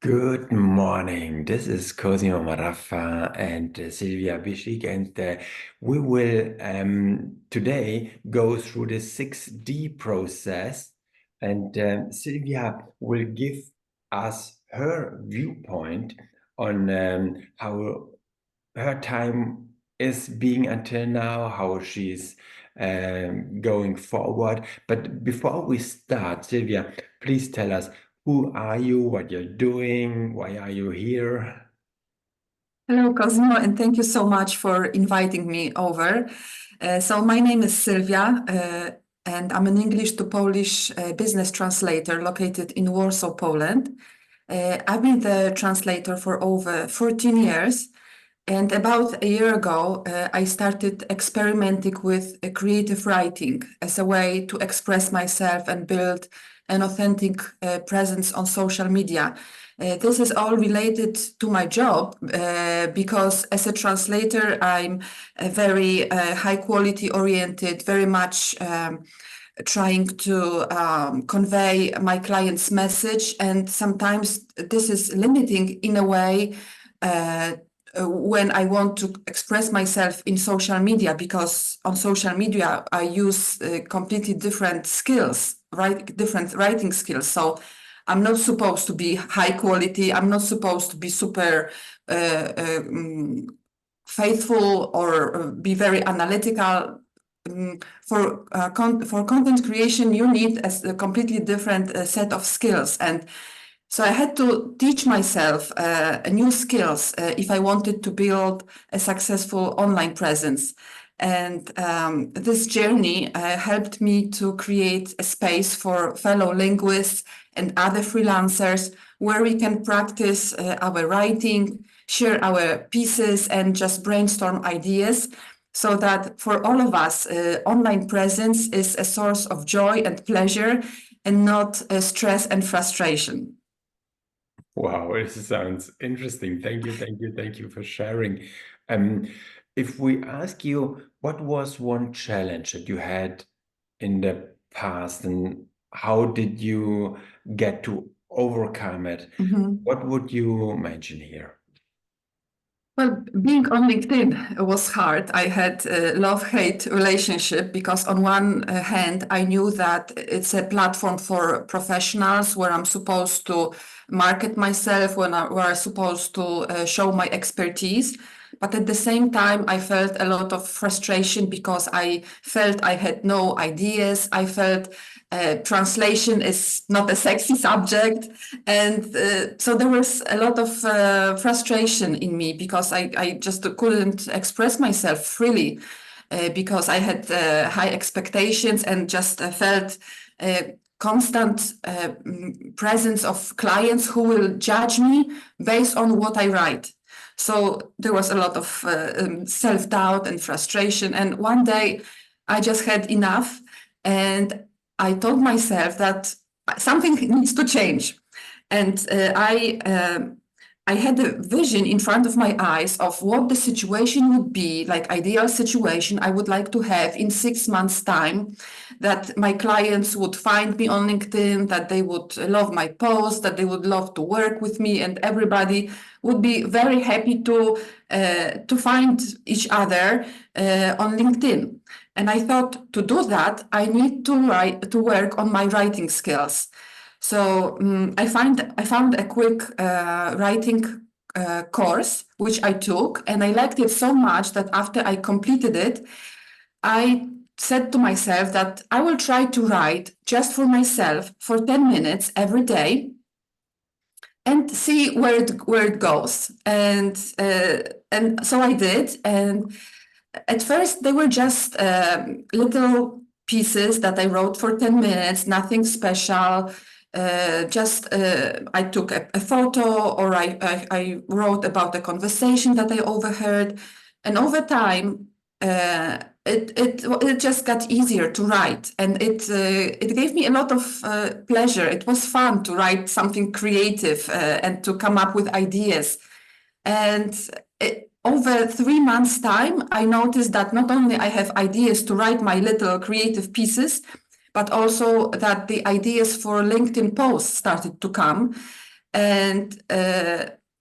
Good morning. This is Cosimo Marraffa and Sylwia Biczyk, and we will today go through the 6D process. And Sylvia will give us her viewpoint on how her time is being until now, how she's going forward. But before we start, Sylvia, please tell us, who are you? What you're doing? Why are you here? Hello, Cosmo, and thank you so much for inviting me over. So my name is Sylvia, and I'm an English to Polish business translator located in Warsaw, Poland. I've been the translator for over 14 years, and about a year ago, I started experimenting with creative writing as a way to express myself and build an authentic presence on social media. This is all related to my job because as a translator, I'm very high quality oriented, very much trying to convey my client's message. And sometimes this is limiting in a way when I want to express myself in social media, because on social media I use completely different skills, right? Different writing skills. So I'm not supposed to be high quality. I'm not supposed to be super faithful or be very analytical. For content creation, you need a completely different set of skills, and so I had to teach myself new skills if I wanted to build a successful online presence. And this journey helped me to create a space for fellow linguists and other freelancers where we can practice our writing, share our pieces, and just brainstorm ideas, so that for all of us, online presence is a source of joy and pleasure and not stress and frustration. Wow, this sounds interesting. Thank you for sharing. Um, if we ask you, what was one challenge that you had in the past, and how did you get to overcome it? Mhm. What would you mention here? Well, being on LinkedIn was hard. I had a love-hate relationship because on one hand, I knew that it's a platform for professionals where I'm supposed to market myself, where I'm supposed to show my expertise. But at the same time, I felt a lot of frustration because I felt I had no ideas. I felt translation is not a sexy subject. And so there was a lot of frustration in me because I just couldn't express myself freely because I had high expectations and just felt constant presence of clients who will judge me based on what I write. So there was a lot of self-doubt and frustration. And one day I just had enough, and I told myself that something needs to change. And I had a vision in front of my eyes of what the situation would be, like ideal situation I would like to have in 6 months' time, that my clients would find me on LinkedIn, that they would love my posts, that they would love to work with me, and everybody would be very happy to find each other on LinkedIn. And I thought, to do that, I need to work on my writing skills. So I found a quick writing course which I took, and I liked it so much that after I completed it, I said to myself that I will try to write just for myself for 10 minutes every day and see where it goes. And so I did. And at first, they were just little pieces that I wrote for 10 minutes, nothing special. I took a photo, or I wrote about a conversation that I overheard. And over time, it just got easier to write, and it gave me a lot of pleasure. It was fun to write something creative and to come up with ideas. And over 3 months' time, I noticed that not only I have ideas to write my little creative pieces, but also that the ideas for LinkedIn posts started to come. and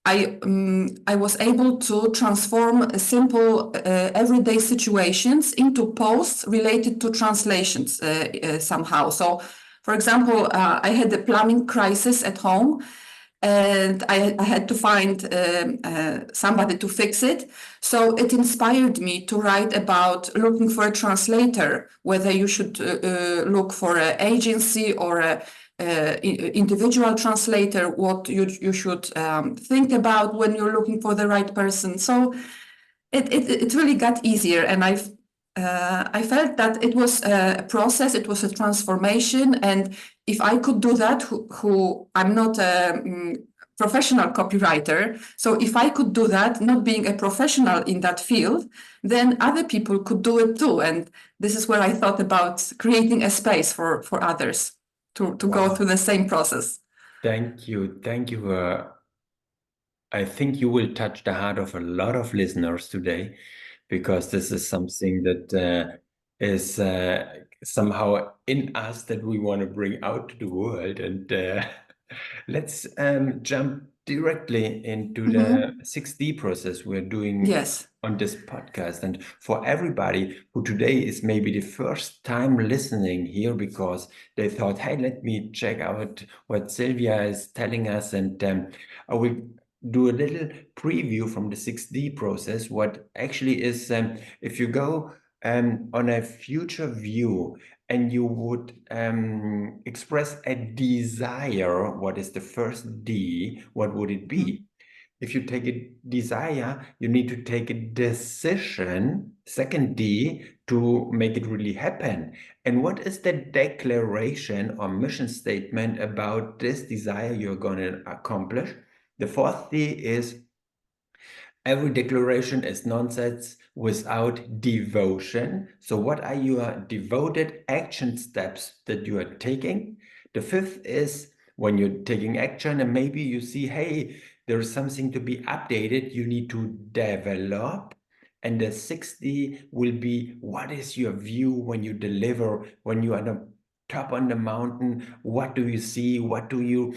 I was able to transform simple everyday situations into posts related to translations somehow. So, for example, I had a plumbing crisis at home, and I had to find somebody to fix it. So it inspired me to write about looking for a translator, whether you should look for an agency or a individual translator, what you should think about when you're looking for the right person. So it really got easier, and I felt that it was a process, it was a transformation, and if I could do that, who I'm not a professional copywriter, so if I could do that, not being a professional in that field, then other people could do it too. And this is where I thought about creating a space for others to go through the same process. Thank you. Thank you. I think you will touch the heart of a lot of listeners today, because this is something that is somehow in us that we want to bring out to the world. And let's jump directly into the 6D process we're doing Yes. on this podcast. And for everybody who today is maybe the first time listening here because they thought, hey, let me check out what Sylvia is telling us, and I will do a little preview from the 6D process. What actually is, if you go on a future view and you would express a desire, what is the first D? What would it be? If you take a desire, you need to take a decision, second D, to make it really happen. And what is the declaration or mission statement about this desire you're going to accomplish? The fourth D is every declaration is nonsense without devotion. So what are your devoted action steps that you are taking? The fifth is when you're taking action and maybe you see, hey, there is something to be updated, you need to develop. And the 6D will be, what is your view when you deliver, when you are on the top on the mountain? What do you see? What do you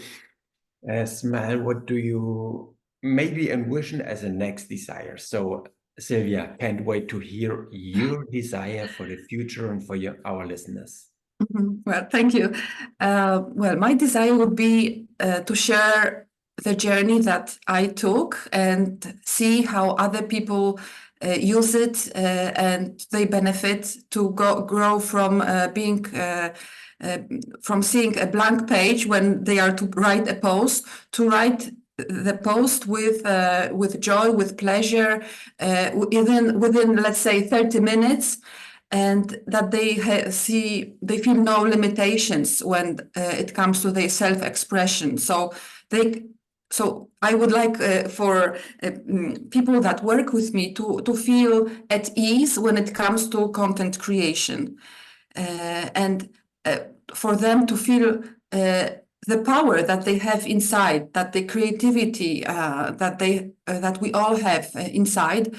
smell? What do you maybe envision as a next desire? So, Sylvia, can't wait to hear your desire for the future and for our listeners. Well, thank you. Well, my desire would be to share the journey that I took and see how other people use it and they benefit to grow from being from seeing a blank page when they are to write a post to write the post with joy, with pleasure, even within, let's say, 30 minutes. And that they they feel no limitations when it comes to their self-expression. So I would like for people that work with me to feel at ease when it comes to content creation, and for them to feel the power that they have inside, that the creativity that we all have inside.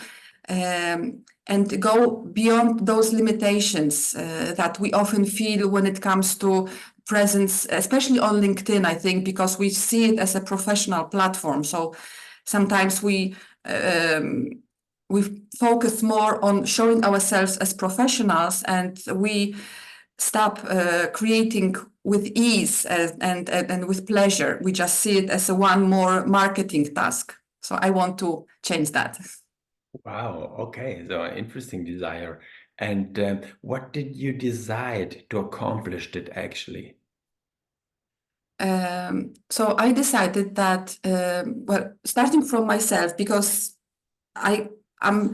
And go beyond those limitations that we often feel when it comes to presence, especially on LinkedIn, I think, because we see it as a professional platform. So sometimes we focus more on showing ourselves as professionals, and we stop creating with ease and with pleasure. We just see it as a one more marketing task. So I want to change that. Wow, okay, so interesting desire. And what did you decide to accomplish it actually? So I decided that, well, starting from myself, because I'm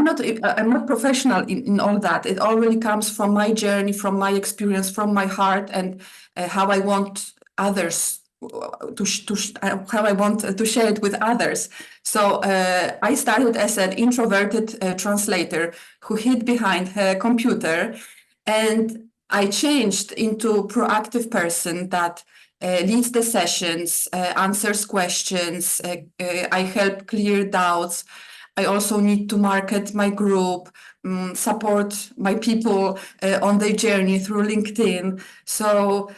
not professional in all that. It all really comes from my journey, from my experience, from my heart, and how I want others how I want to share it with others. So I started as an introverted translator who hid behind her computer, and I changed into a proactive person that leads the sessions, answers questions. I help clear doubts. I also need to market my group, support my people on their journey through LinkedIn. So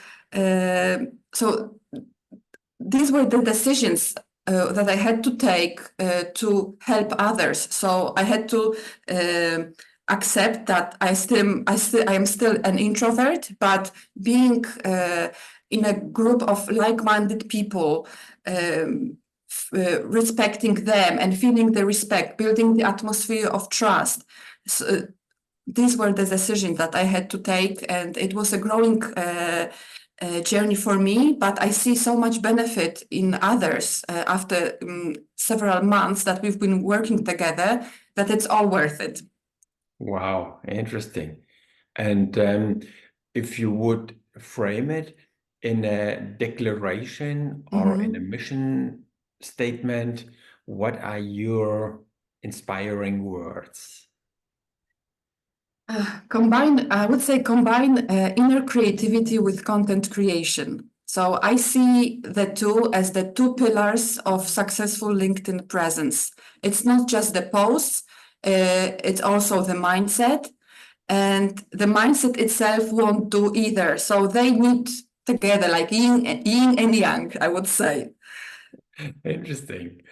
these were the decisions that I had to take to help others. So I had to accept that I am still an introvert, but being in a group of like-minded people, respecting them and feeling the respect, building the atmosphere of trust. So, these were the decisions that I had to take, and it was a growing journey for me, but I see so much benefit in others after several months that we've been working together, that it's all worth it. Wow, interesting. And if you would frame it in a declaration or in a mission statement, what are your inspiring words? I would say combine inner creativity with content creation. So I see the two as the two pillars of successful LinkedIn presence. It's not just the posts, it's also the mindset. And the mindset itself won't do either. So they meet together like yin and yang, I would say. Interesting.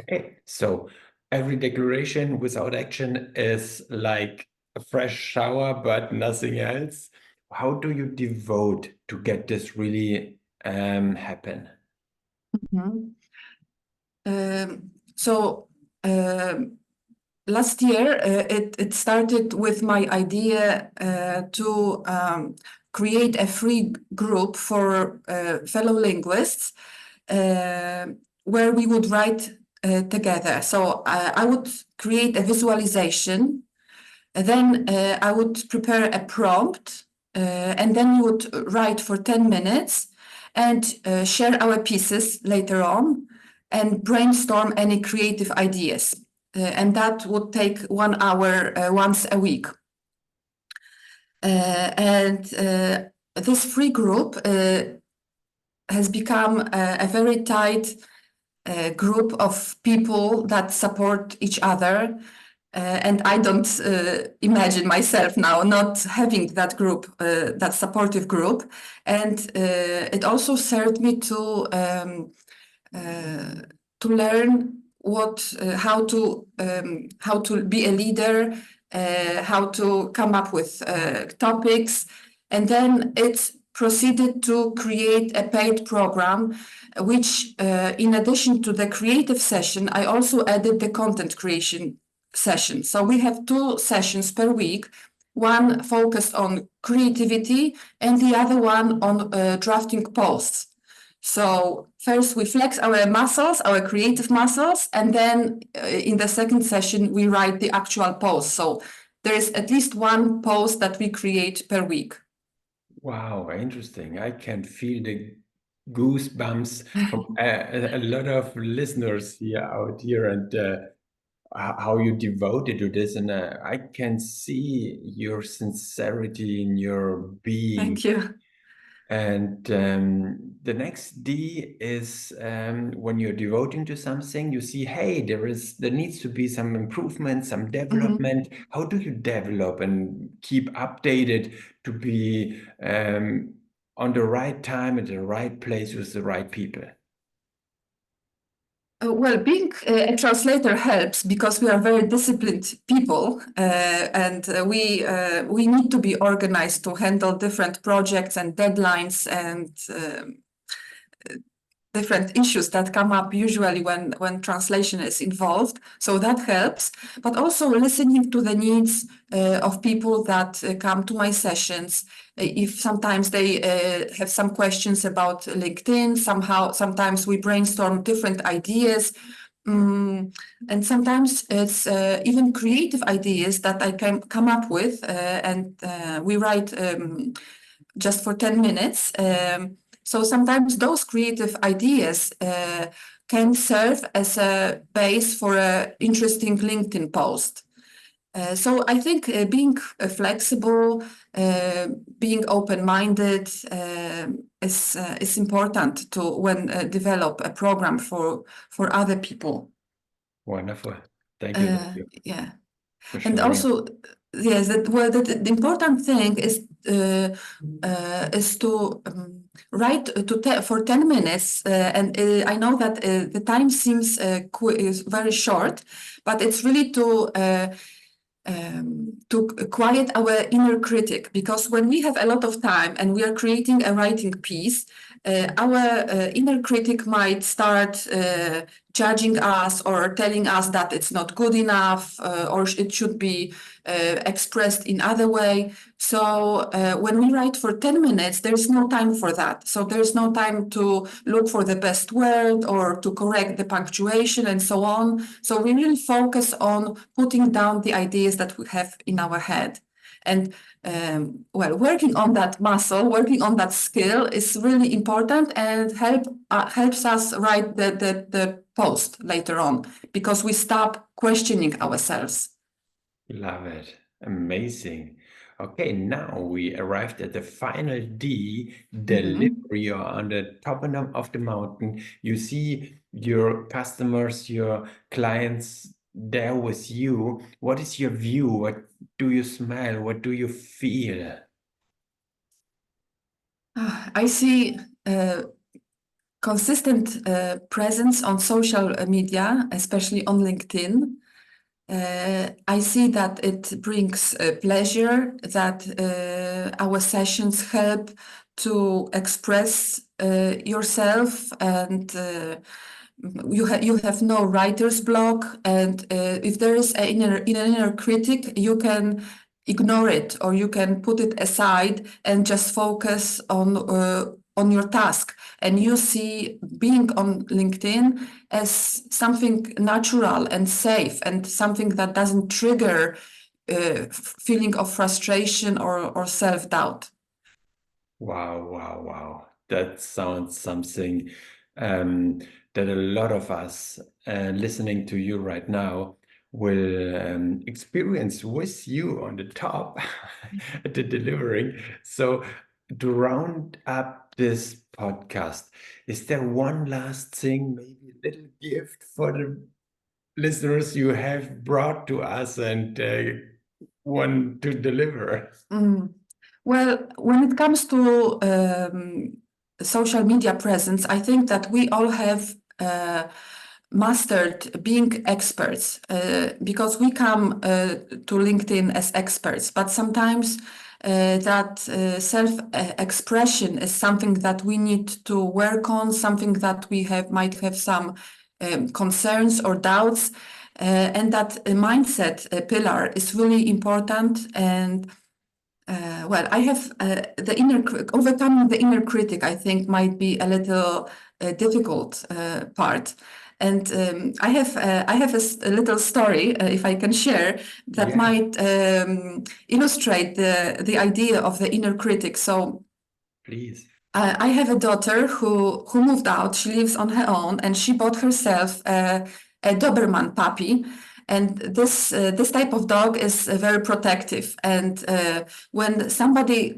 Okay, so every declaration without action is like a fresh shower, but nothing else. How do you devote to get this really happen? So last year, it started with my idea to create a free group for fellow linguists where we would write together. So I would create a visualization, then I would prepare a prompt, and then we would write for 10 minutes and share our pieces later on and brainstorm any creative ideas. And that would take 1 hour once a week. And this free group has become a very tight group of people that support each other. And I don't imagine myself now not having that group, that supportive group. And it also served me to learn how to be a leader, how to come up with topics, and then it proceeded to create a paid program, which, in addition to the creative session, I also added the content creation session. So we have 2 sessions per week, one focused on creativity and the other one on drafting posts. So first we flex our muscles, our creative muscles, and then in the second session we write the actual post. So there is at least 1 post that we create per week. Wow, interesting. I can feel the goosebumps from a lot of listeners here out here, and how you devoted to this. And I can see your sincerity in your being. Thank you. And the next D is when you're devoting to something, you see, hey, there needs to be some improvement, some development. How do you develop and keep updated to be on the right time at the right place with the right people? Well, being a translator helps because we are very disciplined people, and we need to be organized to handle different projects and deadlines and different issues that come up usually when translation is involved. So that helps, but also listening to the needs of people that come to my sessions. If sometimes they have some questions about LinkedIn, sometimes we brainstorm different ideas. And sometimes it's even creative ideas that I can come up with, and we write just for 10 minutes. So sometimes those creative ideas can serve as a base for an interesting LinkedIn post. So I think being flexible, being open-minded is important to when develop a program for other people. Wonderful. Thank you. Yeah. For And sharing. also Yes, the important thing is to write for 10 minutes. And I know that the time seems is very short, but it's really to quiet our inner critic, because when we have a lot of time and we are creating a writing piece, our inner critic might start judging us or telling us that it's not good enough, or it should be expressed in other way. So when we write for 10 minutes, there's no time for that. So there's no time to look for the best word or to correct the punctuation and so on. So we really focus on putting down the ideas that we have in our head. And working on that muscle, working on that skill is really important and helps us write the post later on, because we stop questioning ourselves. Love it. Amazing. Okay, now we arrived at the final D, delivery. You're on the top of the mountain. You see your customers, your clients there with you. What is your view? What do you smell? What do you feel? I see consistent presence on social media, especially on LinkedIn. I see that it brings pleasure, that our sessions help to express yourself, and you have no writer's block. And if there is an inner critic, you can ignore it, or you can put it aside and just focus on your task. And you see being on LinkedIn as something natural and safe, and something that doesn't trigger feeling of frustration or self-doubt. Wow, wow, wow. That sounds something that a lot of us listening to you right now will experience with you on the top at the delivering. So to round up this podcast, is there one last thing, maybe a little gift for the listeners you have brought to us and want to deliver? Well, when it comes to social media presence, I think that we all have mastered being experts, because we come to LinkedIn as experts, but sometimes that self-expression is something that we need to work on, something that we might have some concerns or doubts, and that mindset pillar is really important. And I have overcoming the inner critic, I think, might be a little difficult part. And I have a little story, if I can share, that might illustrate the idea of the inner critic. So, please. I have a daughter who moved out. She lives on her own, and she bought herself a Doberman puppy. And this type of dog is very protective. And when somebody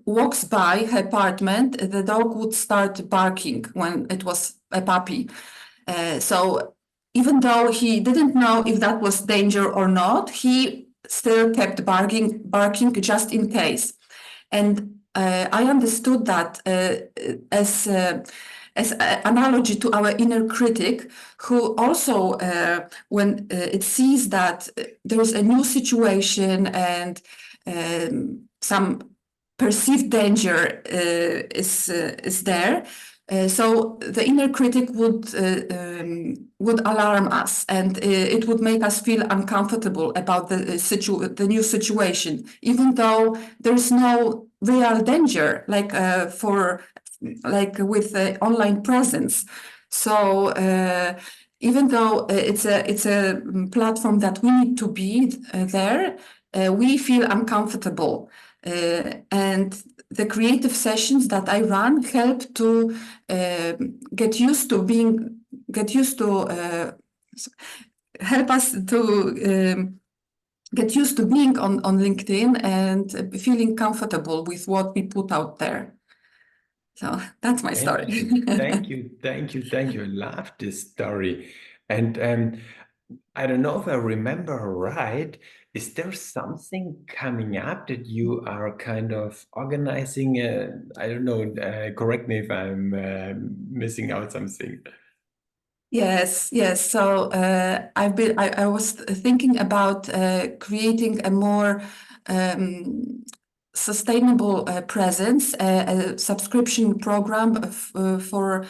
walks by her apartment, the dog would start barking when it was a puppy. So even though he didn't know if that was danger or not, he still kept barking just in case. And I understood that as an analogy to our inner critic, who also, when it sees that there is a new situation and some perceived danger is there, so the inner critic would alarm us, and it would make us feel uncomfortable about the new situation, even though there's no real danger, like with online presence. So even though it's a platform that we need to be there, we feel uncomfortable, and the creative sessions that I run help to help us to get used to being on LinkedIn and feeling comfortable with what we put out there. So that's my story. Thank you. I love this story. And I don't know if I remember right, Is there something coming up that you are kind of organizing? I don't know, correct me if I'm missing out something. Yes, yes. So I was thinking about creating a more sustainable presence, a subscription program for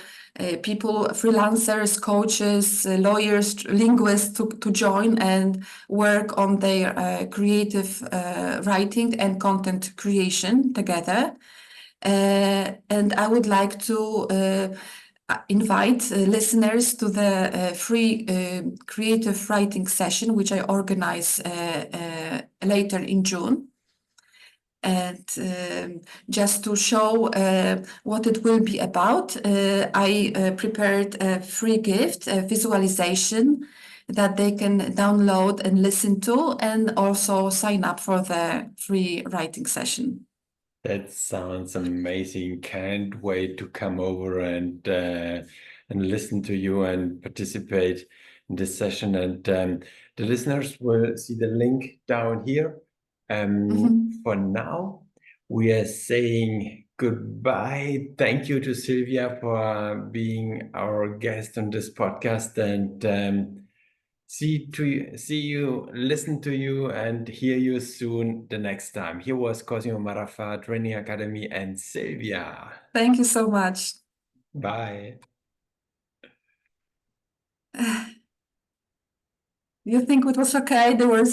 people, freelancers, coaches, lawyers, linguists to join and work on their creative writing and content creation together. And I would like to invite listeners to the free creative writing session, which I organize later in June. And just to show what it will be about, I prepared a free gift, a visualization that they can download and listen to, and also sign up for the free writing session. That sounds amazing. Can't wait to come over and listen to you and participate in this session. And the listeners will see the link down here. For now, we are saying goodbye. Thank you to Sylvia for being our guest on this podcast, and see you, listen to you, and hear you soon the next time. Here was Cosimo Marraffa, Training Academy, and Sylvia. Thank you so much. Bye. You think it was okay? There were some